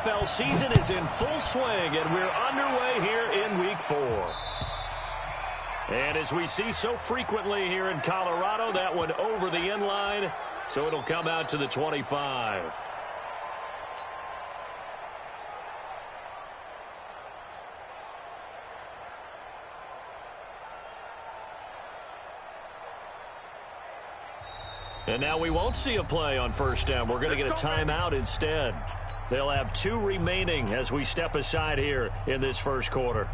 NFL season is in full swing, and we're underway here in Week 4. And as we see so frequently here in Colorado, that one over the end line, so it'll come out to the 25. And now we won't see a play on first down. We're going to get a timeout instead. They'll have 2 remaining as we step aside here in this first quarter.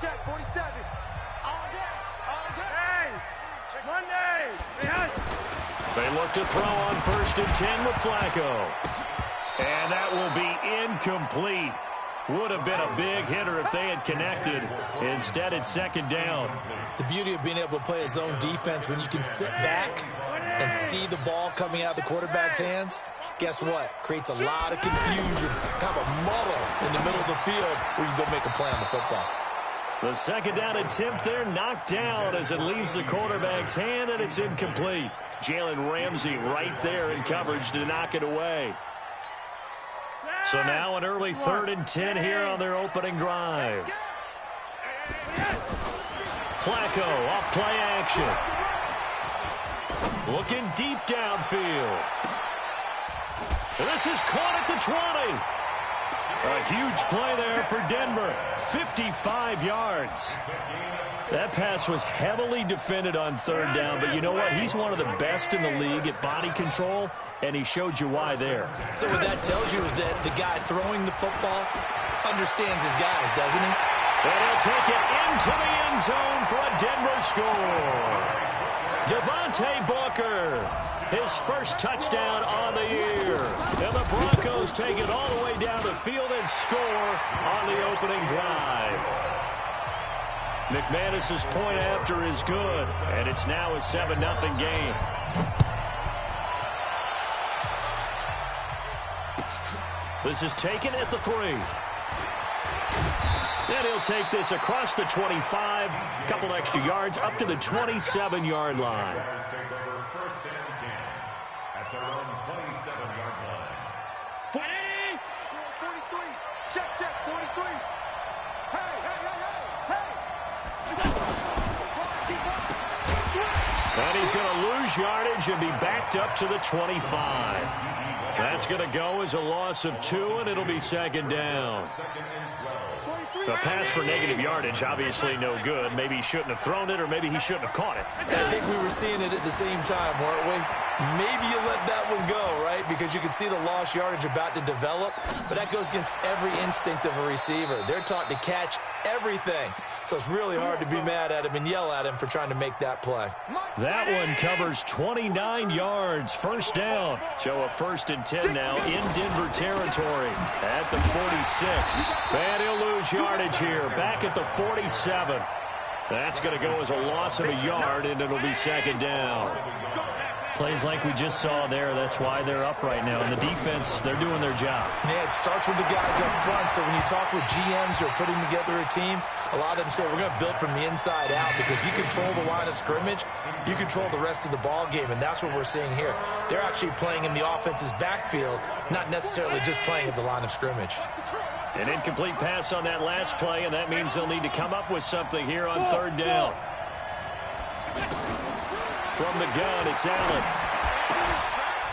Check, 47. All good. Hey, Monday. They look to throw on 1st and 10 with Flacco. And that will be incomplete. Would have been a big hitter if they had connected. Instead, it's 2nd down. The beauty of being able to play his own defense when you can sit back and see the ball coming out of the quarterback's hands, guess what? Creates a lot of confusion, kind of a muddle in the middle of the field where you go make a play on the football. The 2nd down attempt there knocked down as it leaves the quarterback's hand, and it's incomplete. Jalen Ramsey right there in coverage to knock it away. So now an early 3rd and 10 here on their opening drive. Flacco off play action. Looking deep downfield. This is caught at the 20. A huge play there for Denver. 55 yards. That pass was heavily defended on 3rd down, but you know what? He's one of the best in the league at body control, and he showed you why there. So what that tells you is that the guy throwing the football understands his guys, doesn't he? And he'll take it into the end zone for a Denver score. Devontae Booker, his first touchdown on the year. And the Broncos take it all the way down the field and score on the opening drive. McManus's point after is good, and it's now a 7-0 game. This is taken at the 3. And he'll take this across the 25, a couple extra yards up to the 27-yard line. At their own 27-yard line. 43. Check, 43. And he's going to lose yardage and be backed up to the 25. That's going to go as a loss of 2, and it'll be 2nd down. The pass for negative yardage, obviously no good. Maybe he shouldn't have thrown it, or maybe he shouldn't have caught it. I think we were seeing it at the same time, weren't we? Maybe you let that one go, right? Because you can see the lost yardage about to develop, but that goes against every instinct of a receiver. They're taught to catch everything, so it's really hard to be mad at him and yell at him for trying to make that play. That one covers 29 yards, 1st down. So a 1st and 10 now in Denver territory at the 46. And he'll lose yardage here, back at the 47. That's going to go as a loss of a yard, and it'll be 2nd down. Plays like we just saw there, that's why they're up right now. And the defense, they're doing their job. Yeah, it starts with the guys up front. So when you talk with GMs who are putting together a team, a lot of them say we're going to build from the inside out, because if you control the line of scrimmage, you control the rest of the ball game, and that's what we're seeing here. They're actually playing in the offense's backfield, not necessarily just playing at the line of scrimmage. An incomplete pass on that last play, and that means they'll need to come up with something here on 3rd down. From the gun, it's Allen.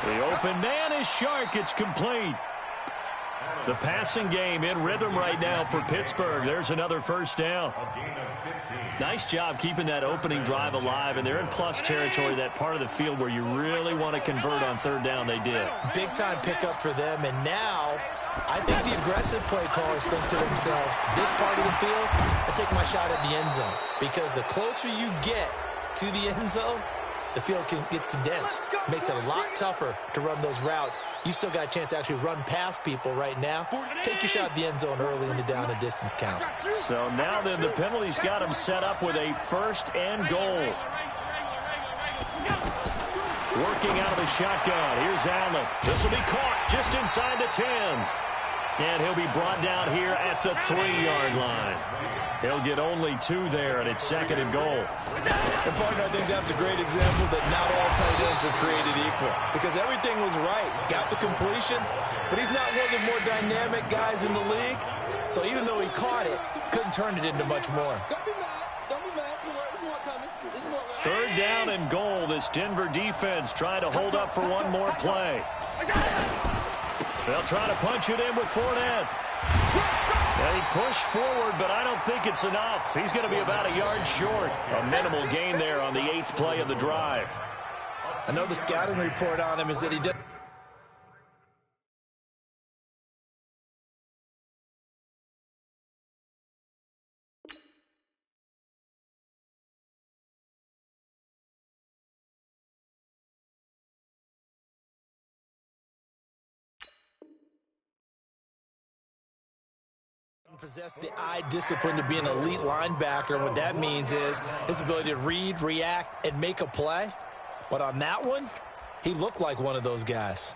The open man is Shark. It's complete. The passing game in rhythm right now for Pittsburgh. There's another 1st down. Nice job keeping that opening drive alive, and they're in plus territory, that part of the field where you really want to convert on 3rd down. They did. Big-time pickup for them, and now I think the aggressive play callers think to themselves, this part of the field, I take my shot at the end zone, because the closer you get to the end zone, the field gets condensed. Makes it a lot tougher to run those routes. You still got a chance to actually run past people right now. Take your shot at the end zone early in the down and distance count. So now then the penalty's got him set up with a 1st and goal. Working out of the shotgun. Here's Allen. This will be caught just inside the 10. And he'll be brought down here at the 3-yard line. He'll get only 2 there, and it's 2nd and goal. And, partner, I think that's a great example that not all tight ends are created equal. Because everything was right. Got the completion, but he's not one of the more dynamic guys in the league. So even though he caught it, couldn't turn it into much more. Don't be mad. There's more coming. There's more. 3rd down and goal. This Denver defense trying to hold up for one more play. They'll try to punch it in with Fournette. And he pushed forward, but I don't think it's enough. He's going to be about a yard short. A minimal gain there on the 8th play of the drive. I know the scouting report on him is that he did. Possess the eye discipline to be an elite linebacker, and what that means is his ability to read, react, and make a play. But on that one, he looked like one of those guys.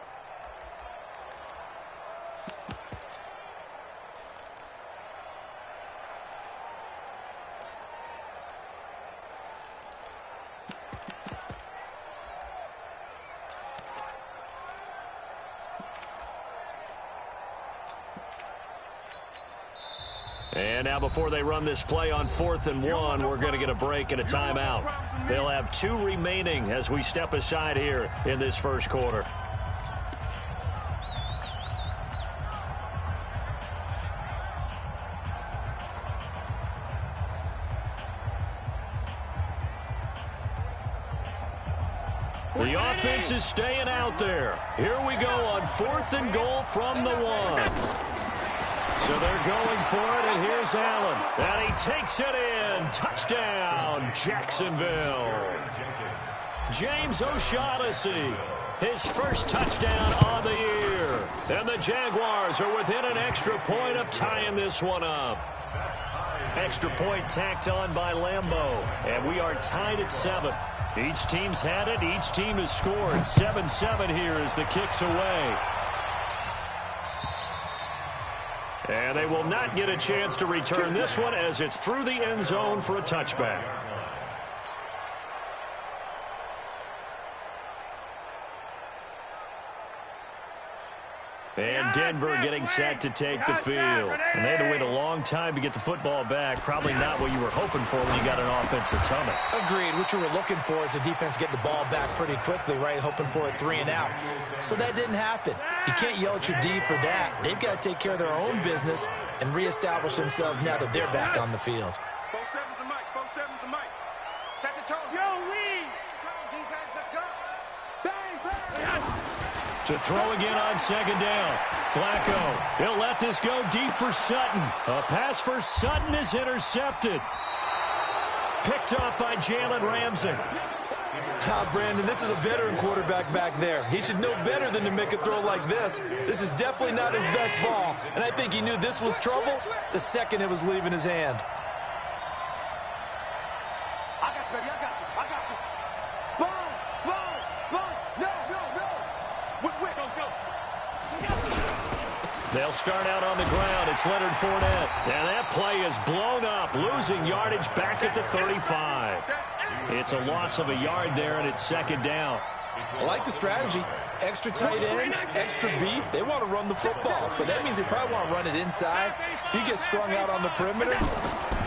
And now before they run this play on 4th and 1, we're going to get a break and a timeout. They'll have 2 remaining as we step aside here in this first quarter. The offense is staying out there. Here we go on 4th and goal from the 1. So they're going for it, and here's Allen. And he takes it in. Touchdown, Jacksonville. James O'Shaughnessy, his first touchdown on the year. And the Jaguars are within an extra point of tying this one up. Extra point tacked on by Lambeau. And we are tied at 7. Each team's had it. Each team has scored. 7-7 here as the kick's away. And they will not get a chance to return this one as it's through the end zone for a touchback. And Denver getting set to take the field. And they had to wait a long time to get the football back. Probably not what you were hoping for when you got an offense that's humming. Agreed. What you were looking for is the defense getting the ball back pretty quickly, right? Hoping for a 3 and out. So that didn't happen. You can't yell at your D for that. They've got to take care of their own business and reestablish themselves now that they're back on the field. 4-7's the mic. 4-7's the mic. Set the tone. Yo, lead. Defense, let's go. Bang, bang. To throw again on 2nd down. Flacco, he'll let this go deep for Sutton. A pass for Sutton is intercepted. Picked up by Jalen Ramsey. Brandon, this is a veteran quarterback back there. He should know better than to make a throw like this. This is definitely not his best ball, and I think he knew this was trouble the second it was leaving his hand. I got you, baby. I got you. Sponge. No. Go. They'll start out on the ground. It's Leonard Fournette. And that play is blown up, losing yardage back at the 35. It's a loss of a yard there, and it's 2nd down. I like the strategy. Extra tight ends, extra beef. They want to run the football, but that means they probably want to run it inside. If you get strung out on the perimeter,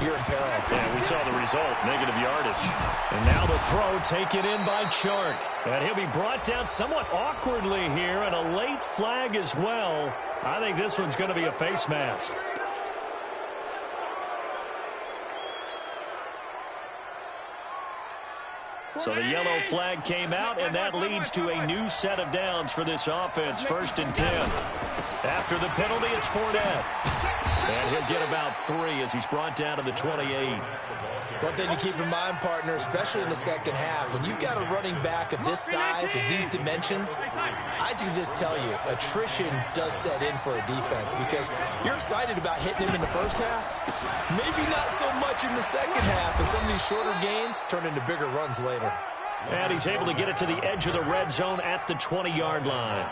you're in peril. Yeah, we saw the result, negative yardage. And now the throw taken in by Chark. And he'll be brought down somewhat awkwardly here, and a late flag as well. I think this one's going to be a face mask. So the yellow flag came out, and that leads to a new set of downs for this offense, 1st and 10. After the penalty, it's Fournette. And he'll get about 3 as he's brought down to the 28. One thing to keep in mind, partner, especially in the second half, when you've got a running back of this size, of these dimensions, I can just tell you, attrition does set in for a defense because you're excited about hitting him in the first half, maybe not so much in the second half, and some of these shorter gains turn into bigger runs later. And he's able to get it to the edge of the red zone at the 20-yard line.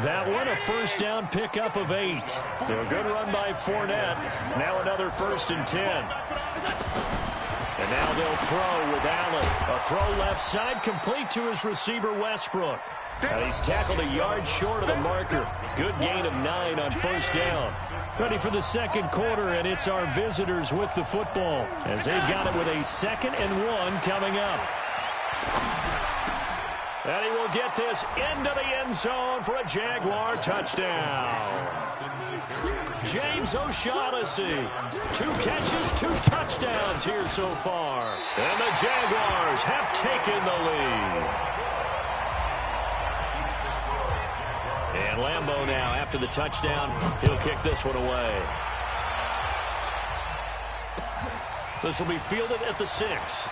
That one, a first down pickup of 8. So a good run by Fournette. Now another 1st and 10. And now they'll throw with Allen. A throw left side, complete to his receiver, Westbrook. And he's tackled a yard short of the marker. Good gain of 9 on first down. Ready for the second quarter, and it's our visitors with the football as they've got it with a 2nd and 1 coming up. And he will get this into the end zone for a Jaguar touchdown. James O'Shaughnessy, 2 catches, 2 touchdowns here so far. And the Jaguars have taken the lead. And Lambeau now, after the touchdown, he'll kick this one away. This will be fielded at the 6.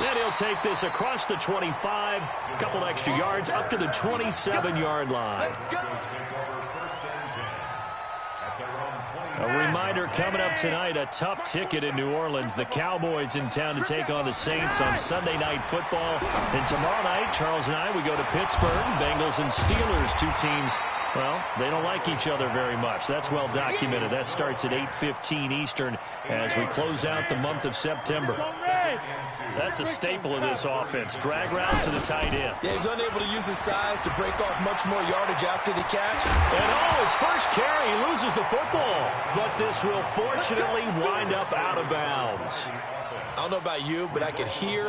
Then he'll take this across the 25, a couple extra yards, up to the 27-yard line. A reminder coming up tonight, a tough ticket in New Orleans. The Cowboys in town to take on the Saints on Sunday Night Football. And tomorrow night, Charles and I, we go to Pittsburgh. Bengals and Steelers, 2 teams, well, they don't like each other very much. That's well documented. That starts at 8:15 Eastern as we close out the month of September. That's a staple of this offense. Drag route to the tight end. Yeah, he's unable to use his size to break off much more yardage after the catch. And his first carry, he loses the football. But this will fortunately wind up out of bounds. I don't know about you, but I could hear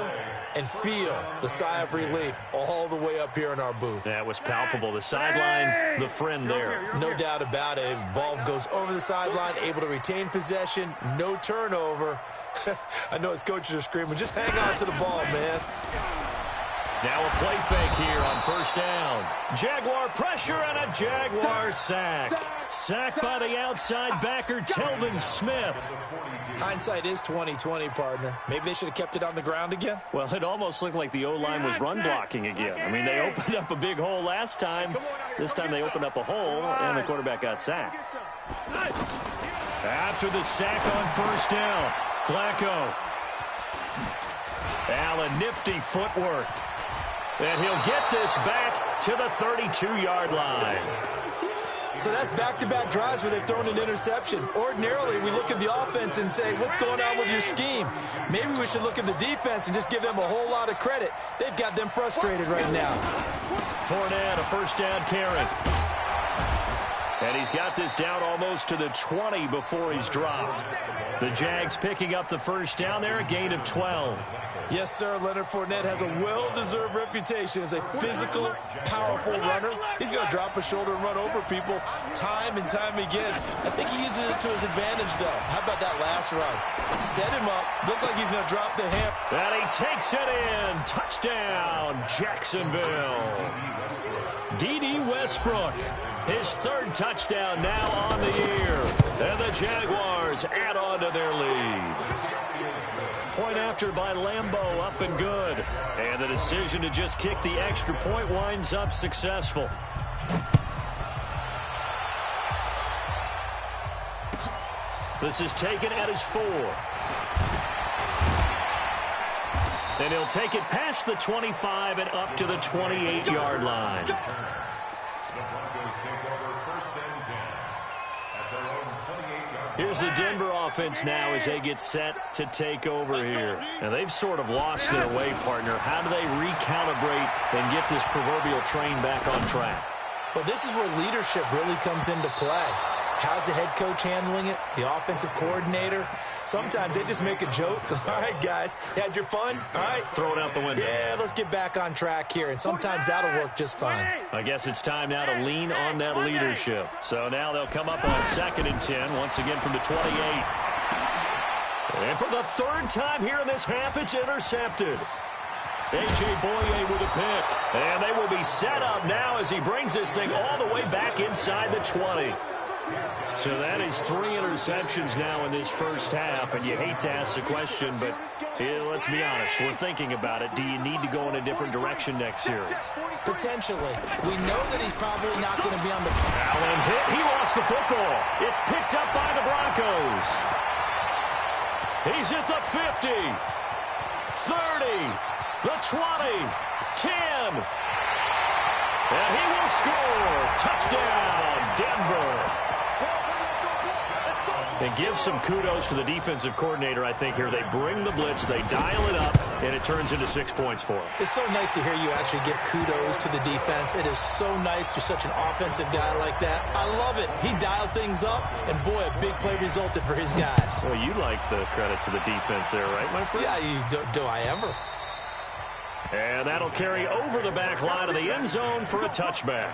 and feel the sigh of relief all the way up here in our booth. That was palpable. The sideline, the friend there. No doubt about it. Ball goes over the sideline, able to retain possession, no turnover. I know his coaches are screaming, just hang on to the ball, man. Now a play fake here on first down. Jaguar pressure and a Jaguar sack. Sacked by the outside backer, Telvin Smith. Hindsight is 20/20, partner. Maybe they should have kept it on the ground again. Well, it almost looked like the O-line was run blocking again. I mean, they opened up a big hole last time. This time they opened up a hole, and the quarterback got sacked. After the sack on first down, Flacco. Allen, nifty footwork. And he'll get this back to the 32-yard line. So that's back-to-back drives where they've thrown an interception. Ordinarily, we look at the offense and say, what's going on with your scheme? Maybe we should look at the defense and just give them a whole lot of credit. They've got them frustrated right now. Fournette, a first down carry. And he's got this down almost to the 20 before he's dropped. The Jags picking up the first down there, a gain of 12. Yes, sir. Leonard Fournette has a well-deserved reputation as a physical, powerful runner. He's going to drop a shoulder and run over people time and time again. I think he uses it to his advantage, though. How about that last run? Set him up. Looked like he's going to drop the hammer. And he takes it in. Touchdown, Jacksonville. D.D. Westbrook, his 3rd touchdown now on the year. And the Jaguars add on to their lead. Point after by Lambeau, up and good. And the decision to just kick the extra point winds up successful. This is taken at his 4. And he'll take it past the 25 and up to the 28-yard line. Here's the Denver offense now as they get set to take over here. And they've sort of lost their way, partner. How do they recalibrate and get this proverbial train back on track? Well, this is where leadership really comes into play. How's the head coach handling it? The offensive coordinator? Sometimes they just make a joke. All right, guys, had your fun? All right. Throw it out the window. Yeah, let's get back on track here. And sometimes that'll work just fine. I guess it's time now to lean on that leadership. So now they'll come up on 2nd and 10, once again from the 28. And for the 3rd time here in this half, it's intercepted. A.J. Boye with a pick. And they will be set up now as he brings this thing all the way back inside the 20. So that is 3 interceptions now in this first half, and you hate to ask the question, but let's be honest, we're thinking about it. Do you need to go in a different direction next series? Potentially. We know that he's probably not going to be on the... Allen hit. He lost the football. It's picked up by the Broncos. He's at the 50. 30, the 20, 10. And he will score. Touchdown, Denver. And give some kudos to the defensive coordinator, I think, here. They bring the blitz, they dial it up, and it turns into 6 points for them. It's so nice to hear you actually give kudos to the defense. It is so nice. You're such an offensive guy like that. I love it. He dialed things up, and, boy, a big play resulted for his guys. Well, you like the credit to the defense there, right, my friend? Yeah, do I ever? And that'll carry over the back line of the end zone for a touchback.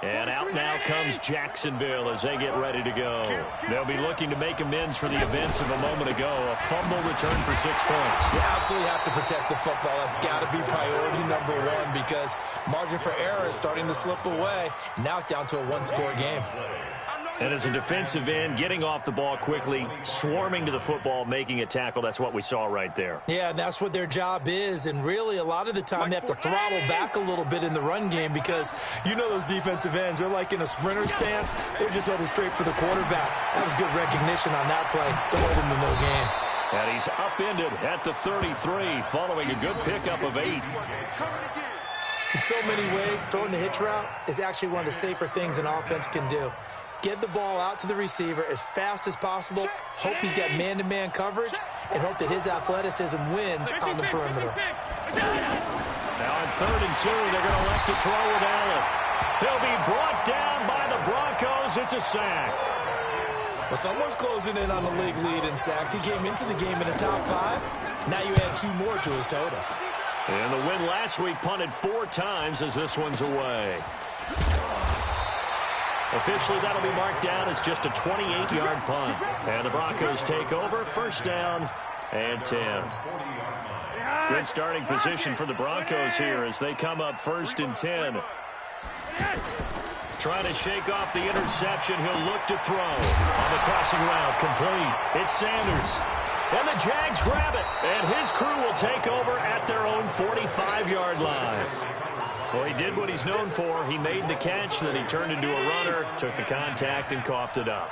And out now comes Jacksonville as they get ready to go. They'll be looking to make amends for the events of a moment ago. A fumble return for 6 points. You absolutely have to protect the football. That's got to be priority number one because margin for error is starting to slip away. Now it's down to a one-score game. And as a defensive end, getting off the ball quickly, swarming to the football, making a tackle, that's what we saw right there. Yeah, and that's what their job is. And really, a lot of the time, they have to throttle back a little bit in the run game because you know those defensive ends, they're like in a sprinter stance. They're just headed straight for the quarterback. That was good recognition on that play to hold him to no gain. And he's upended at the 33, following a good pickup of 8. In so many ways, throwing the hitch route is actually one of the safer things an offense can do. Get the ball out to the receiver as fast as possible, hope he's got man-to-man coverage, and hope that his athleticism wins on the perimeter. Now on 3rd and 2, they're going to elect to throw with Allen. He'll be brought down by the Broncos. It's a sack. Well, someone's closing in on the league lead in sacks. He came into the game in the top 5. Now you add 2 more to his total. And the win last week punted 4 times as this one's away. Officially, that'll be marked down as just a 28-yard punt. And the Broncos take over, 1st down and 10. Good starting position for the Broncos here as they come up 1st and 10. Trying to shake off the interception. He'll look to throw. On the crossing route, complete. It's Sanders. And the Jags grab it. And his crew will take over at their own 45-yard line. Well, he did what he's known for. He made the catch, then he turned into a runner, took the contact, and coughed it up.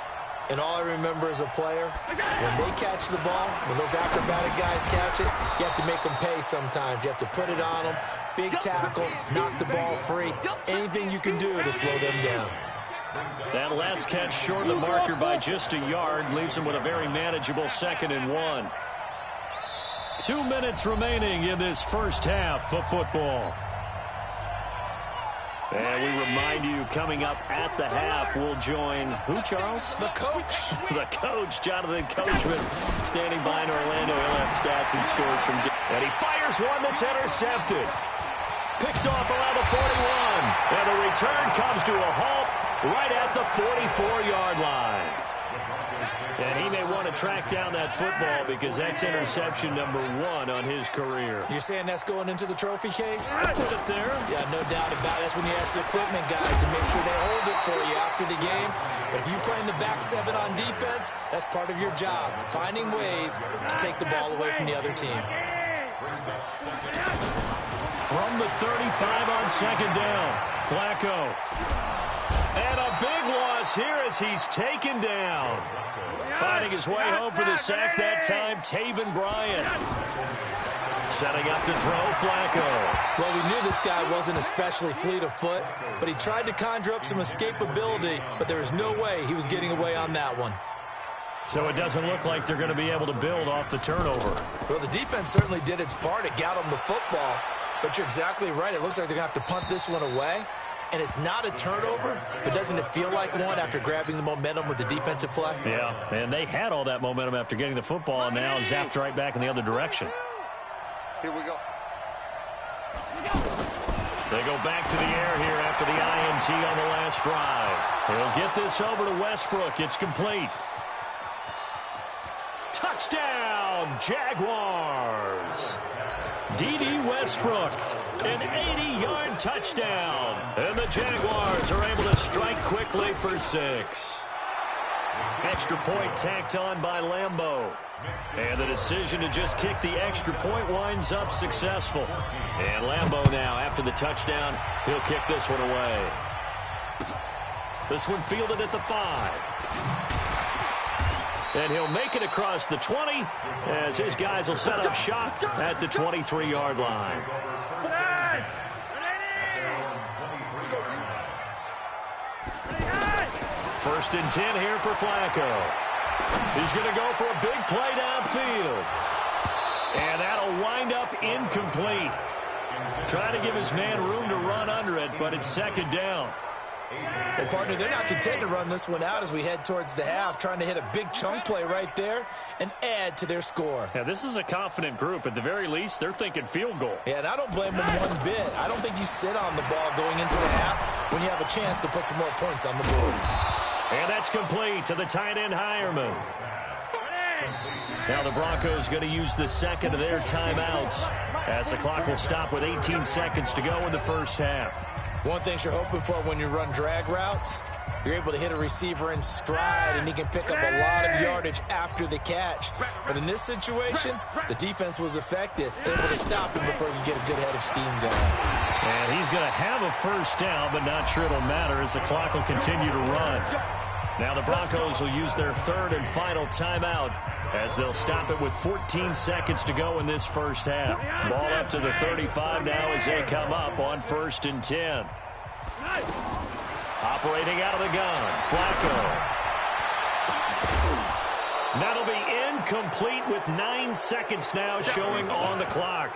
And all I remember as a player, when they catch the ball, when those acrobatic guys catch it, you have to make them pay sometimes. You have to put it on them, big tackle, knock the ball free. Anything you can do to slow them down. That last catch short of the marker by just a yard leaves him with a very manageable 2nd and 1. 2 minutes remaining in this first half of football. And we remind you, coming up at the half, we'll join who, Charles? The coach. The coach, Jonathan Coachman, standing by in Orlando. He'll have stats and scores from... And he fires one that's intercepted. Picked off around the 41. And the return comes to a halt right at the 44-yard line. And he may want to track down that football because that's interception number 1 on his career. You're saying that's going into the trophy case? I put it there. Yeah, no doubt about it. That's when you ask the equipment guys to make sure they hold it for you after the game. But if you play in the back 7 on defense, that's part of your job, finding ways to take the ball away from the other team. From the 35 on 2nd down, Flacco. And a big loss here as he's taken down. Finding his way home for the sack that time, Taven Bryan. Setting up to throw, Flacco. Well, we knew this guy wasn't especially fleet of foot, but he tried to conjure up some escapability, but there was no way he was getting away on that one. So it doesn't look like they're going to be able to build off the turnover. Well, the defense certainly did its part. It got them the football, but you're exactly right. It looks like they're going to have to punt this one away. And it's not a turnover, but doesn't it feel like one after grabbing the momentum with the defensive play? Yeah, and they had all that momentum after getting the football, and now zapped right back in the other direction. Here we go. They go back to the air here after the INT on the last drive. He'll get this over to Westbrook. It's complete. Touchdown, Jaguars. D.D. Westbrook, an 80-yard touchdown. And the Jaguars are able to strike quickly for 6. Extra point tacked on by Lambeau. And the decision to just kick the extra point winds up successful. And Lambeau now, after the touchdown, he'll kick this one away. This one fielded at the 5. And he'll make it across the 20 as his guys will set up shop at the 23-yard line. First and 10 here for Flacco. He's going to go for a big play downfield. And that'll wind up incomplete. Trying to give his man room to run under it, but it's second down. Well, partner, they're not content to run this one out as we head towards the half, trying to hit a big chunk play right there and add to their score. Yeah, this is a confident group. At the very least, they're thinking field goal. Yeah, and I don't blame them one bit. I don't think you sit on the ball going into the half when you have a chance to put some more points on the board. And that's complete to the tight end, Hireman. Now the Broncos going to use the second of their timeouts as the clock will stop with 18 seconds to go in the first half. One thing you're hoping for when you run drag routes, you're able to hit a receiver in stride, and he can pick up a lot of yardage after the catch. But in this situation, the defense was effective, able to stop him before he could get a good head of steam going. And he's going to have a first down, but not sure it'll matter as the clock will continue to run. Now the Broncos will use their third and final timeout as they'll stop it with 14 seconds to go in this first half. Ball up to the 35 now as they come up on first and 10. Operating out of the gun, Flacco. That'll be incomplete with 9 seconds now showing on the clock.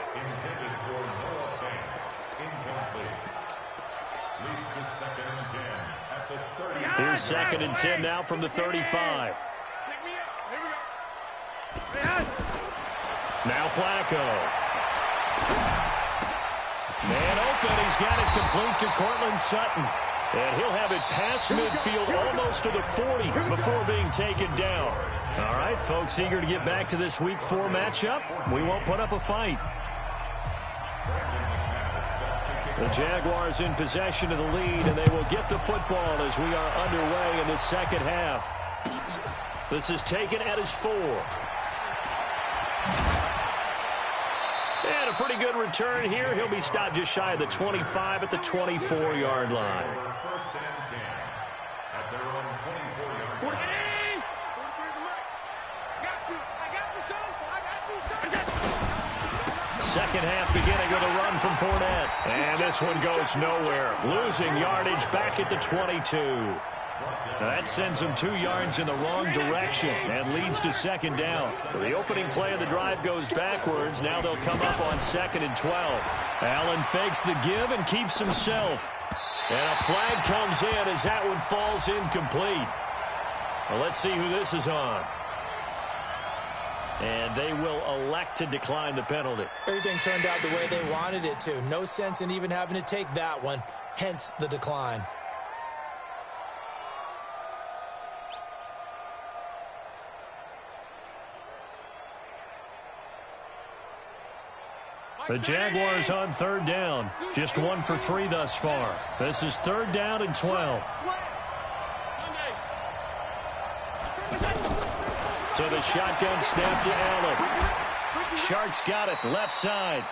Here's second and 10 now from the 35. Now Flacco. Man open. He's got it complete to Cortland Sutton. And he'll have it past midfield almost to the 40 before being taken down. All right, folks, eager to get back to this Week 4 matchup. We won't put up a fight. The Jaguars in possession of the lead, and they will get the football as we are underway in the second half. This is taken at his 4. And a pretty good return here. He'll be stopped just shy of the 25 at the 24-yard line. First and 10 at their own 24-yard line. Second half beginning with a run from Fournette. And this one goes nowhere. Losing yardage back at the 22. That sends him 2 yards in the wrong direction and leads to second down. So the opening play of the drive goes backwards. Now they'll come up on second and 12. Allen fakes the give and keeps himself. And a flag comes in as that one falls incomplete. Well, let's see who this is on. And they will elect to decline the penalty. Everything turned out the way they wanted it to. No sense in even having to take that one, hence the decline. The Jaguars on third down. Just 1 for 3 thus far. This is third down and 12. So the shotgun snap to Allen. Sharks got it, left side.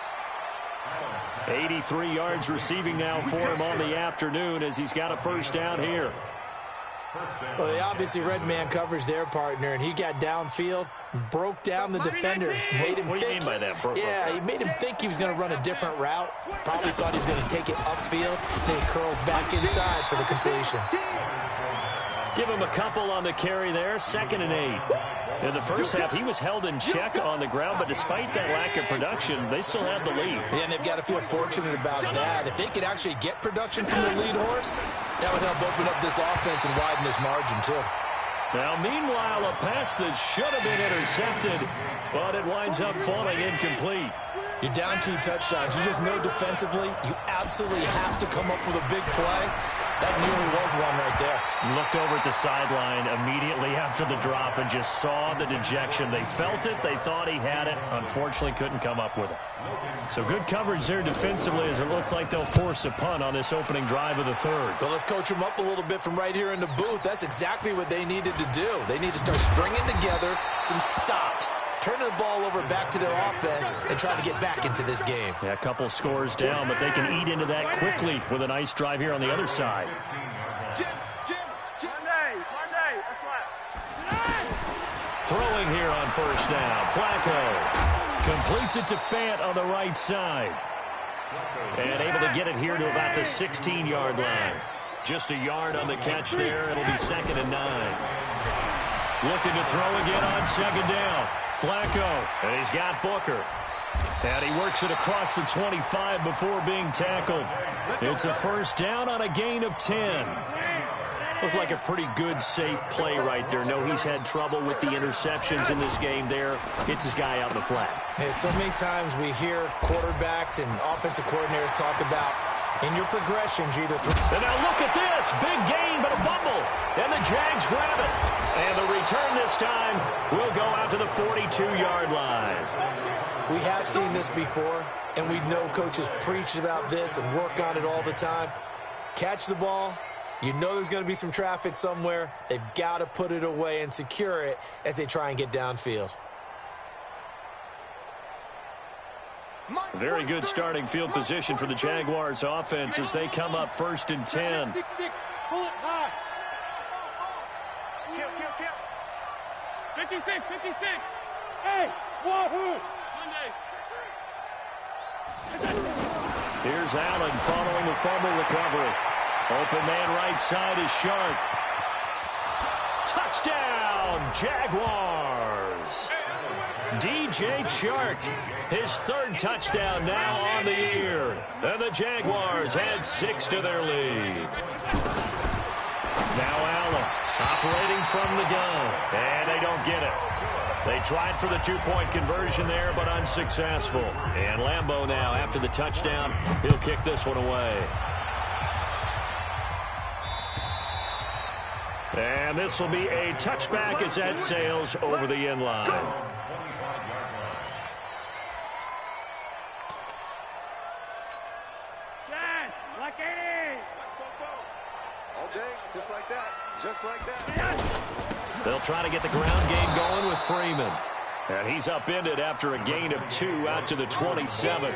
83 yards receiving now for him on the afternoon as he's got a first down here. Well, they obviously read man coverage their partner, and he got downfield, broke down the defender, made him What do you mean by that? he made him think he was going to run a different route. Probably thought he was going to take it upfield. Then he curls back inside for the completion. Give him a couple on the carry there. Second and 8. In the first half, he was held in check on the ground, but despite that lack of production, they still have the lead. Yeah, and they've got to feel fortunate about that. If they could actually get production from their lead horse, that would help open up this offense and widen this margin, too. Now, meanwhile, a pass that should have been intercepted, but it winds up falling incomplete. You're down 2 touchdowns. You just know defensively you absolutely have to come up with a big play. That nearly was one right there. Looked over at the sideline immediately after the drop and just saw the dejection. They felt it. They thought he had it. Unfortunately, couldn't come up with it. So good coverage there defensively as it looks like they'll force a punt on this opening drive of the third. Well, let's coach them up a little bit from right here in the booth. That's exactly what they needed to do. They need to start stringing together some stops, turning the ball over back to their offense, and trying to get back into this game. Yeah, a couple scores down, but they can eat into that quickly with a nice drive here on the other side. throwing here on first down. Flacco completes it to Fant on the right side. And able to get it here to about the 16-yard line. Just a yard on the catch there. It'll be 2nd and 9. Looking to throw again on 2nd down. Flacco, and he's got Booker. And he works it across the 25 before being tackled. It's a first down on a gain of 10. Looked like a pretty good, safe play right there. No, he's had trouble with the interceptions in this game there. Gets his guy out in the flat. Hey, so many times we hear quarterbacks and offensive coordinators talk about in your progressions, you either throw. And now look at this. Big gain, but a fumble. And the Jags grab it. And the return this time will go out to the 42-yard line. We have seen this before, and we know coaches preach about this and work on it all the time. Catch the ball. You know there's going to be some traffic somewhere. They've got to put it away and secure it as they try and get downfield. Very good starting field position for the Jaguars offense as they come up 1st and 10. Pull it high. Kill. 56. Hey, wahoo! Here's Allen following the fumble recovery. Open man right side is Shark. Touchdown, Jaguars. DJ Chark, his 3rd touchdown now on the year. And the Jaguars add 6 to their lead. Now Allen operating from the gun. And they don't get it. They tried for the 2-point conversion there, but unsuccessful. And Lambeau now, after the touchdown, he'll kick this one away. And this will be a touchback as that sails over the end line. All day, just like that. They'll try to get the ground game going with Freeman. And he's upended after a gain of 2 out to the 27.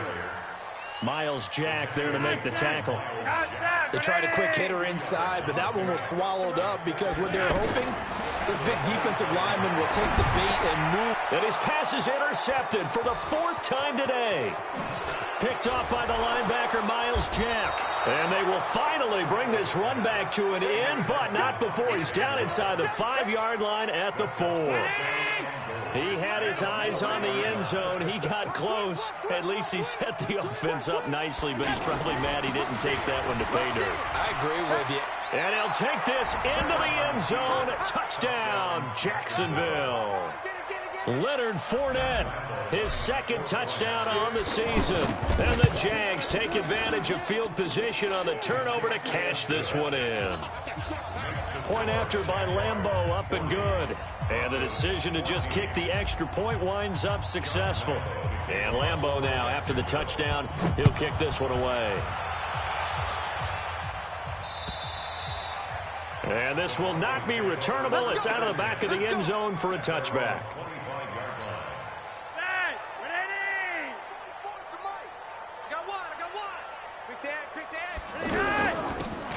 Miles Jack there to make the tackle. They tried a quick hitter inside, but that one was swallowed up because what they're hoping, this big defensive lineman will take the bait and move. And his pass is intercepted for the 4th time today. Picked off by the linebacker, Miles Jack. And they will finally bring this run back to an end, but not before he's down inside the 5-yard line at the 4. He had his eyes on the end zone. He got close. At least he set the offense up nicely, but he's probably mad he didn't take that one to pay dirt. I agree with you. And he'll take this into the end zone. Touchdown, Jacksonville. Leonard Fournette, his 2nd touchdown on the season. And the Jags take advantage of field position on the turnover to cash this one in. Point after by Lambeau, up and good. And the decision to just kick the extra point winds up successful. And Lambeau now, after the touchdown, he'll kick this one away. And this will not be returnable. It's out of the back of the end zone for a touchback.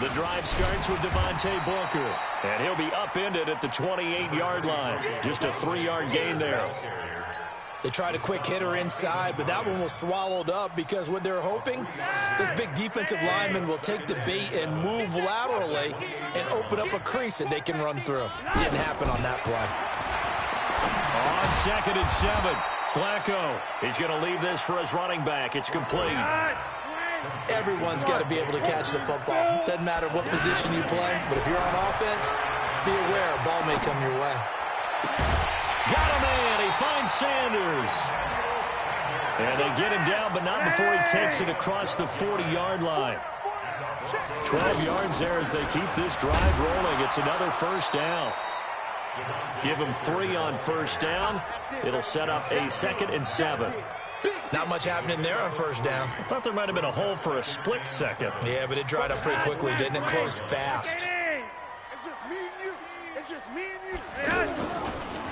The drive starts with Devontae Booker, and he'll be upended at the 28-yard line. Just a 3-yard gain there. They tried a quick hitter inside, but that one was swallowed up because what they're hoping, this big defensive lineman will take the bait and move laterally and open up a crease that they can run through. Didn't happen on that play. On 2nd and 7, Flacco. He's going to leave this for his running back. It's complete. Everyone's got to be able to catch the football. Doesn't matter what position you play, but if you're on offense, be aware a ball may come your way. Got a man. He finds Sanders. And they get him down, but not before he takes it across the 40-yard line. 12 yards there as they keep this drive rolling. It's another first down. Give him 3 on first down. It'll set up a 2nd and 7. Not much happening there on first down. I thought there might have been a hole for a split second. Yeah, but it dried up pretty quickly, didn't it? Closed fast. It's just me and you. It's just me and you.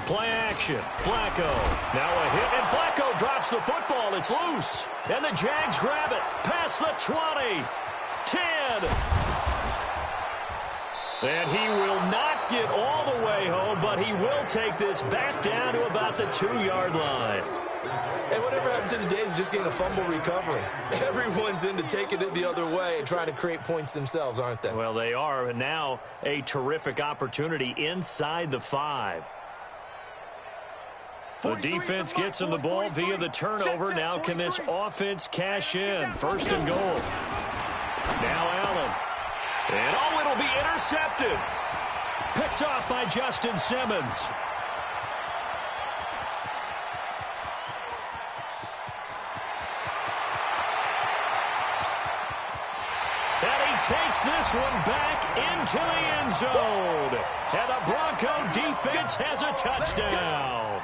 Play action. Flacco. Now a hit, and Flacco drops the football. It's loose. And the Jags grab it. Past the 20. 10. And he will not get all the way home, but he will take this back down to about the 2-yard line. Hey, whatever happened to the days of just getting a fumble recovery? Everyone's into taking it the other way and trying to create points themselves, aren't they? Well, they are, and now a terrific opportunity inside the 5. The defense gets him the ball via the turnover. Now can this offense cash in? First and goal. Now Allen. And oh, it'll be intercepted. Picked off by Justin Simmons. And he takes this one back into the end zone. And the Bronco defense has a touchdown.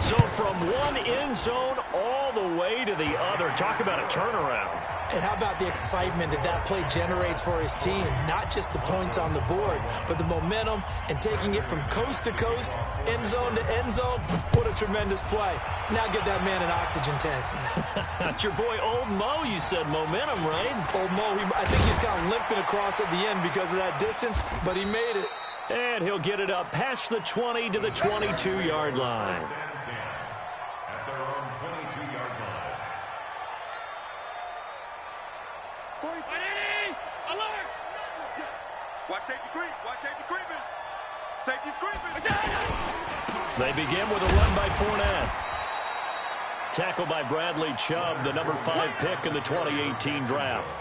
So from one end zone all the way to the other. Talk about a turnaround. And how about the excitement that play generates for his team? Not just the points on the board, but the momentum and taking it from coast to coast, end zone to end zone. What a tremendous play. Now get that man an oxygen tank. That's your boy Old Mo. You said momentum, right? Old Mo, I think he's kind of limping across at the end because of that distance, but he made it. And he'll get it up past the 20 to the 22-yard line. At their own 22-yard line. 43. Alert! Watch safety creep. Watch safety creeping. Safety's creeping. They begin with a run by Fournette. Tackle by Bradley Chubb, the number 5 pick in the 2018 draft.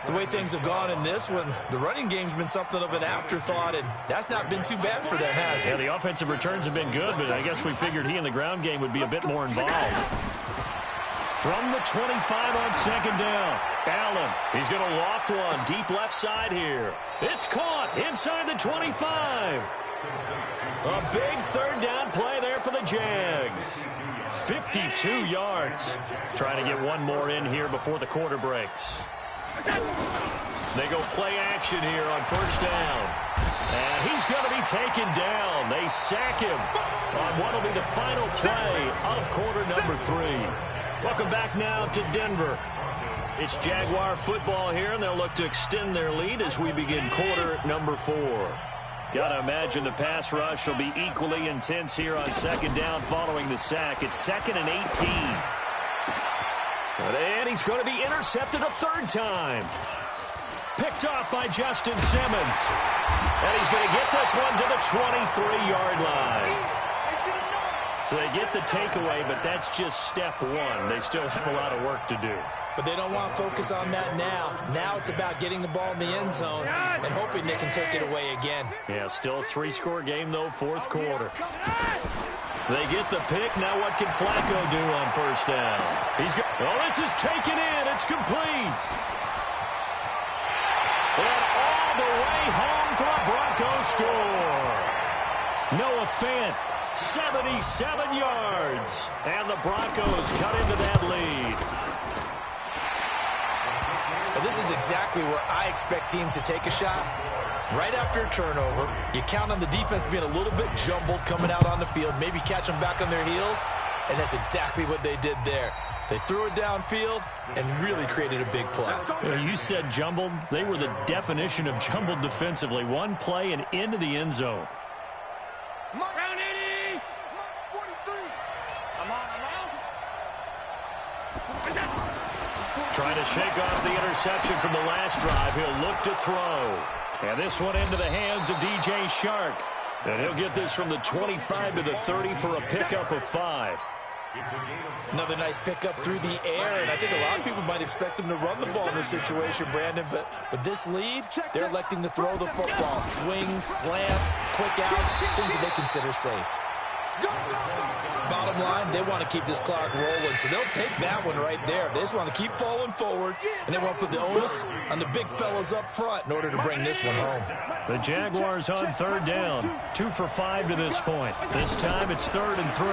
The way things have gone in this one, the running game's been something of an afterthought, and that's not been too bad for them, has it? Yeah, the offensive returns have been good, but I guess we figured he in the ground game would be a bit more involved. From the 25 on second down, Allen. He's going to loft one deep left side here. It's caught inside the 25. A big third down play there for the Jags. 52 yards. Trying to get one more in here before the quarter breaks. They go play action here on first down. And he's going to be taken down. They sack him on what will be the final play of quarter number 3. Welcome back now to Denver. It's Jaguar football here, and they'll look to extend their lead as we begin quarter number 4. Got to imagine the pass rush will be equally intense here on second down following the sack. It's 2nd and 18. And he's going to be intercepted a third time. Picked off by Justin Simmons. And he's going to get this one to the 23-yard line. So they get the takeaway, but that's just step 1. They still have a lot of work to do. But they don't want to focus on that now. Now it's about getting the ball in the end zone and hoping they can take it away again. Yeah, still a 3-score game, though, fourth quarter. They get the pick. Now what can Flacco do on first down? Oh, this is taken in. It's complete. And all the way home for a Broncos score. Noah Fant, 77 yards. And the Broncos cut into that lead. Well, this is exactly where I expect teams to take a shot. Right after a turnover, you count on the defense being a little bit jumbled coming out on the field, maybe catch them back on their heels, and that's exactly what they did there. They threw it downfield and really created a big play. You said jumbled. They were the definition of jumbled defensively. One play and into the end zone. Round 80. 43. I'm on. Trying to shake off the interception from the last drive. He'll look to throw. And this one into the hands of DJ Shark. And he'll get this from the 25 to the 30 for a pickup of 5. Another nice pickup through the air, and I think a lot of people might expect them to run the ball in this situation, Brandon, but with this lead, they're electing to throw the football. Swings, slants, quick outs, things that they consider safe. Bottom line, they want to keep this clock rolling, so they'll take that one right there. They just want to keep falling forward, and they want to put the onus on the big fellas up front in order to bring this one home. The Jaguars on third down. 2 for 5 to this point. This time it's 3rd and 3.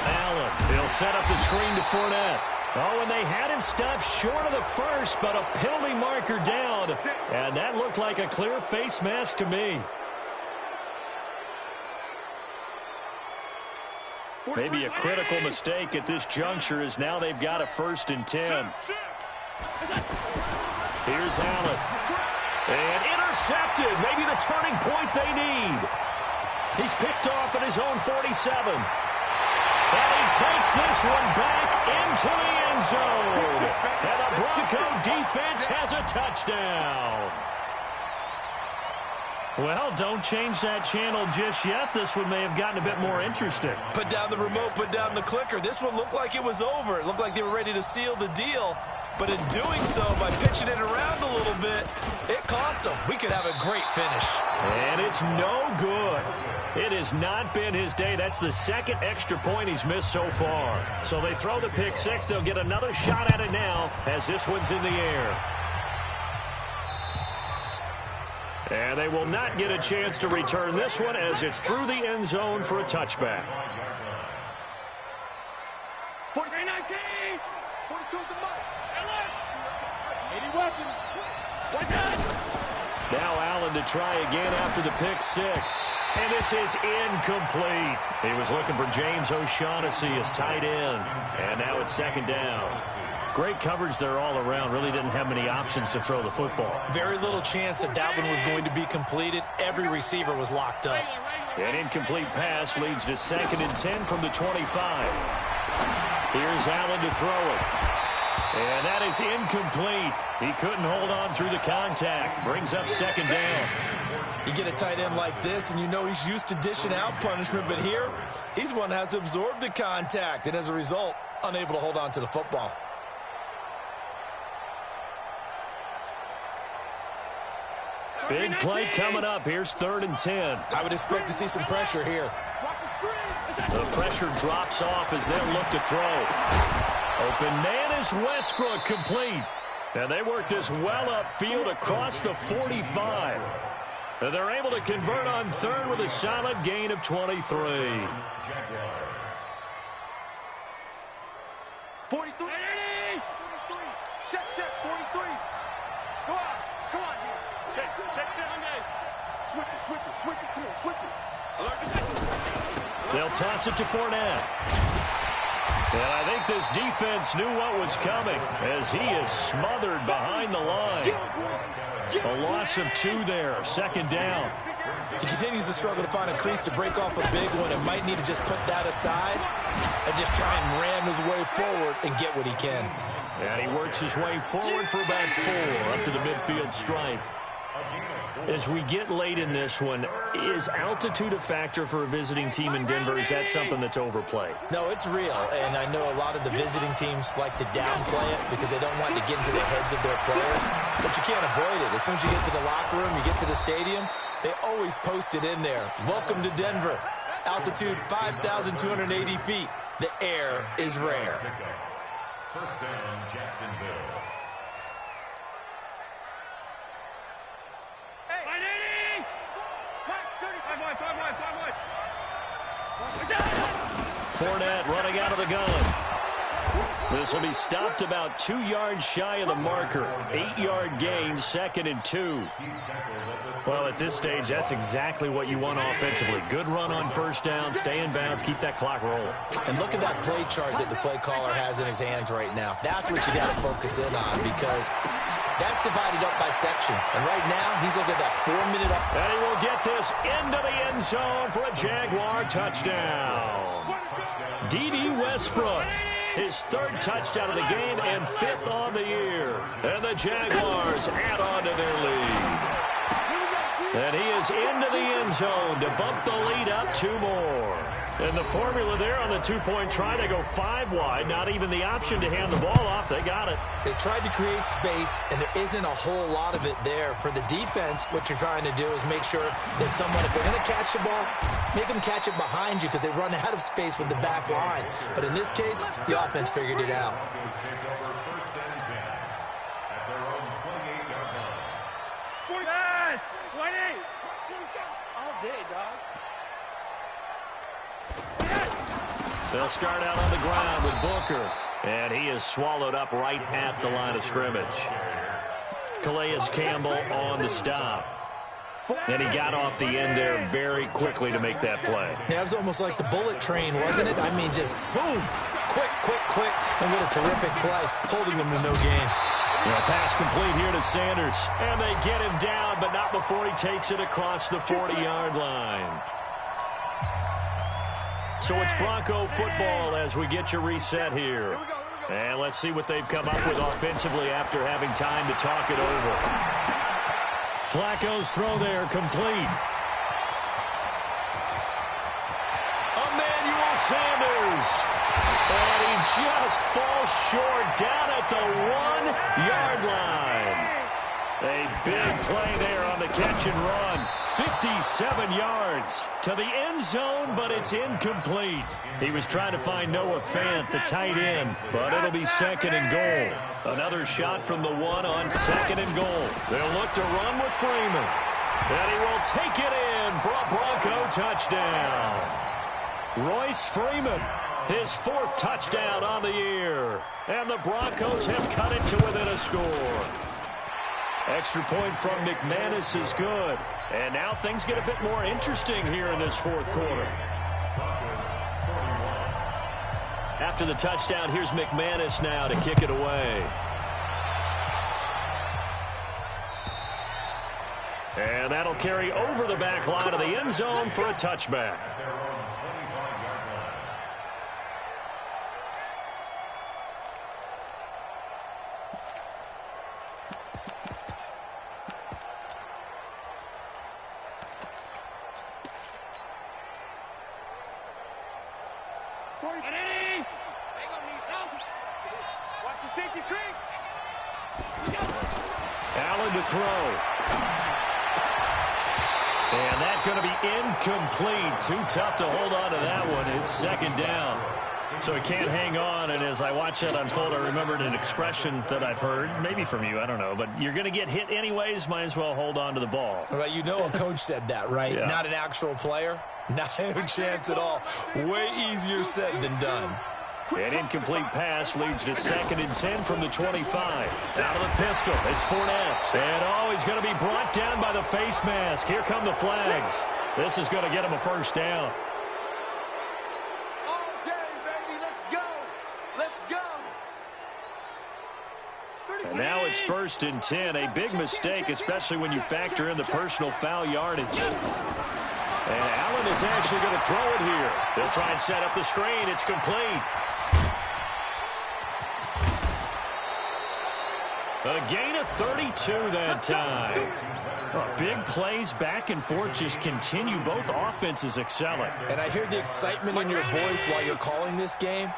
Allen, he'll set up the screen to Fournette. Oh, and they had him stopped short of the first, but a penalty marker down. And that looked like a clear face mask to me. Maybe a critical mistake at this juncture, as now they've got a 1st and 10. Here's Allen. And intercepted. Maybe the turning point they need. He's picked off at his own 47. And he takes this one back into the end zone. And the Bronco defense has a touchdown. Well, don't change that channel just yet. This one may have gotten a bit more interesting. Put down the remote, put down the clicker. This one looked like it was over. It looked like they were ready to seal the deal. But in doing so, by pitching it around a little bit, it cost them. We could have a great finish. And it's no good. It has not been his day. That's the second extra point he's missed so far. So they throw the pick six. They'll get another shot at it now as this one's in the air. And they will not get a chance to return this one as it's through the end zone for a touchback. 43-19. 42 is the mark. 80 weapons. Now Allen to try again after the pick six. And this is incomplete. He was looking for James O'Shaughnessy as tight end. And now it's second down. Great coverage there all around. Really didn't have many options to throw the football. Very little chance that one was going to be completed. Every receiver was locked up. An incomplete pass leads to 2nd and 10 from the 25. Here's Allen to throw it. And that is incomplete. He couldn't hold on through the contact. Brings up second down. You get a tight end like this, and you know he's used to dishing out punishment, but here, he's one that has to absorb the contact, and as a result, unable to hold on to the football. Big play coming up. Here's 3rd and 10. I would expect to see some pressure here. The pressure drops off as they'll look to throw. Open man is Westbrook, complete. And they work this well upfield across the 45. And they're able to convert on 3rd with a solid gain of 23. 43. Check, 43. Go out. Come on, D. Check. Switch it. Come on, switch it. They'll toss it to Fournette. And I think this defense knew what was coming as he is smothered behind the line. A loss of 2 there, 2nd down. He continues to struggle to find a crease to break off a big one and might need to just put that aside and just try and ram his way forward and get what he can. And he works his way forward for about 4 up to the midfield stripe. As we get late in this one, is altitude a factor for a visiting team in Denver? Is that something that's overplayed? No, it's real, and I know a lot of the visiting teams like to downplay it because they don't want to get into the heads of their players, but you can't avoid it. As soon as you get to the locker room, you get to the stadium, they always post it in there. Welcome to Denver. Altitude 5,280 feet. The air is rare. First down, Jacksonville. Fournette running out of the gun. This will be stopped about 2 yards shy of the marker. 8-yard gain, 2nd and 2. Well, at this stage, that's exactly what you want offensively. Good run on first down, stay in bounds, keep that clock rolling. And look at that play chart that the play caller has in his hands right now. That's what you got to focus in on because that's divided up by sections. And right now, he's looking at that 4-minute up. And he will get this into the end zone for a Jaguar touchdown. D.D. Westbrook, his 3rd touchdown of the game and 5th on the year. And the Jaguars add on to their lead. And he is into the end zone to bump the lead up 2 more. And the formula there on the 2-point try, they go 5 wide. Not even the option to hand the ball off. They got it. They tried to create space, and there isn't a whole lot of it there. For the defense, what you're trying to do is make sure that someone, if they're going to catch the ball, make them catch it behind you because they run out of space with the back line. But in this case, the offense figured it out. First and 10 at their own 28-yard line. 20. All day, dog. They'll start out on the ground with Booker. And he is swallowed up right at the line of scrimmage. Calais Campbell on the stop. And he got off the end there very quickly to make that play. Yeah, it was almost like the bullet train, wasn't it? I mean, just zoom, quick, and what a terrific play, holding them to no gain. Pass complete here to Sanders. And they get him down, but not before he takes it across the 40-yard line. So it's Bronco football as we get you reset here. And let's see what they've come up with offensively after having time to talk it over. Flacco's throw there complete. Sanders. And he just falls short down at the 1-yard line. A big play there on the catch and run. 57 yards to the end zone, but it's incomplete. He was trying to find Noah Fant, the tight end, but it'll be 2nd and goal. Another shot from the 1 on 2nd and goal. They'll look to run with Freeman. And he will take it in for a Bronco touchdown. Royce Freeman, his 4th touchdown on the year. And the Broncos have cut it to within a score. Extra point from McManus is good. And now things get a bit more interesting here in this 4th quarter. After the touchdown, here's McManus now to kick it away. And that'll carry over the back line of the end zone for a touchback. Allen to throw. And that's going to be incomplete. Too tough to hold on to that one. It's 2nd down. So he can't hang on. And as I watch that unfold, I remembered an expression that I've heard, maybe from you, I don't know. But you're going to get hit anyways, might as well hold on to the ball. Well, you know a coach said that, right? Yeah. Not an actual player. Not a chance at all. Way easier said than done. An incomplete pass leads to 2nd and 10 from the 25. Out of the pistol, it's Fournette. And, he's going to be brought down by the face mask. Here come the flags. This is going to get him a 1st down. All day, baby. Let's go. Let's go. And now it's 1st and 10. A big mistake, especially when you factor in the personal foul yardage. And Allen is actually going to throw it here. They'll try and set up the screen. It's complete. A gain of 32 that time. Big plays back and forth just continue. Both offenses excelling. And I hear the excitement in your voice while you're calling this game.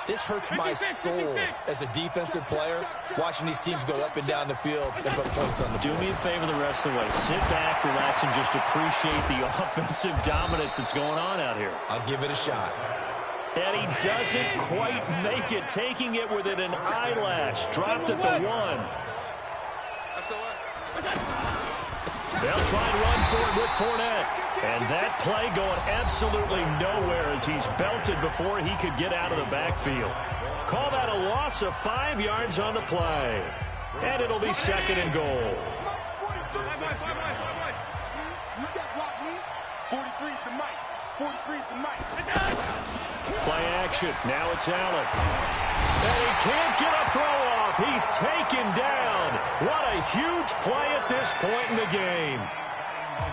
This hurts my soul as a defensive player, watching these teams go up and down the field and put points on the board. Do me a favor the rest of the way. Sit back, relax, and just appreciate the offensive dominance that's going on out here. I'll give it a shot. And he doesn't quite make it, taking it within an eyelash. Dropped at the 1. They'll try and run for it with Fournette. And that play going absolutely nowhere as he's belted before he could get out of the backfield. Call that a loss of 5 yards on the play. And it'll be 2nd and goal. You got blocked me. 43's the mic. 43's the mic. Play action. Now it's Allen. And he can't get a throw off. He's taken down. What a huge play at this point in the game.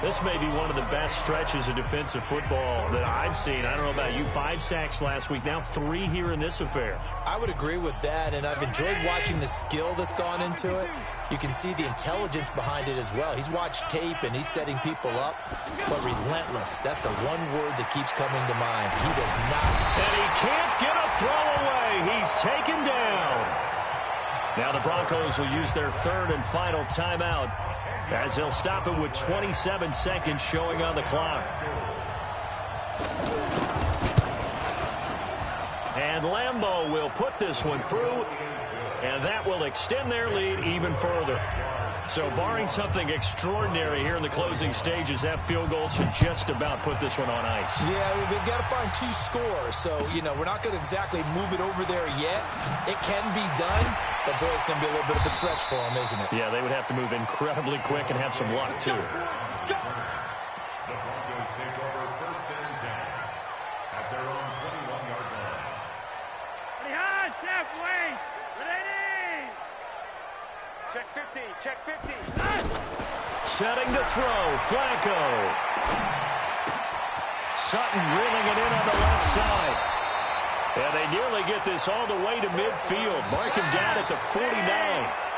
This may be one of the best stretches of defensive football that I've seen. I don't know about you. 5 sacks last week. Now 3 here in this affair. I would agree with that, and I've enjoyed watching the skill that's gone into it. You can see the intelligence behind it as well. He's watched tape, and he's setting people up. But relentless, that's the one word that keeps coming to mind. He does not. And he can't get a throw away. He's taken down. Now the Broncos will use their 3rd and final timeout, as they'll stop it with 27 seconds showing on the clock. And Lambeau will put this one through, and that will extend their lead even further. So barring something extraordinary here in the closing stages, that field goal should just about put this one on ice. Yeah, we've got to find 2 scores. So, we're not going to exactly move it over there yet. It can be done, but, boy, it's going to be a little bit of a stretch for them, isn't it? Yeah, they would have to move incredibly quick and have some luck, too. The Broncos take over 1st and 10 at their own 21-yard line. 20 hard, Jeff, wait. Ready? Check 50. Check 50. Setting to throw. Flacco. Sutton reeling it in on the left side. And they nearly get this all the way to midfield. Mark him down at the 49.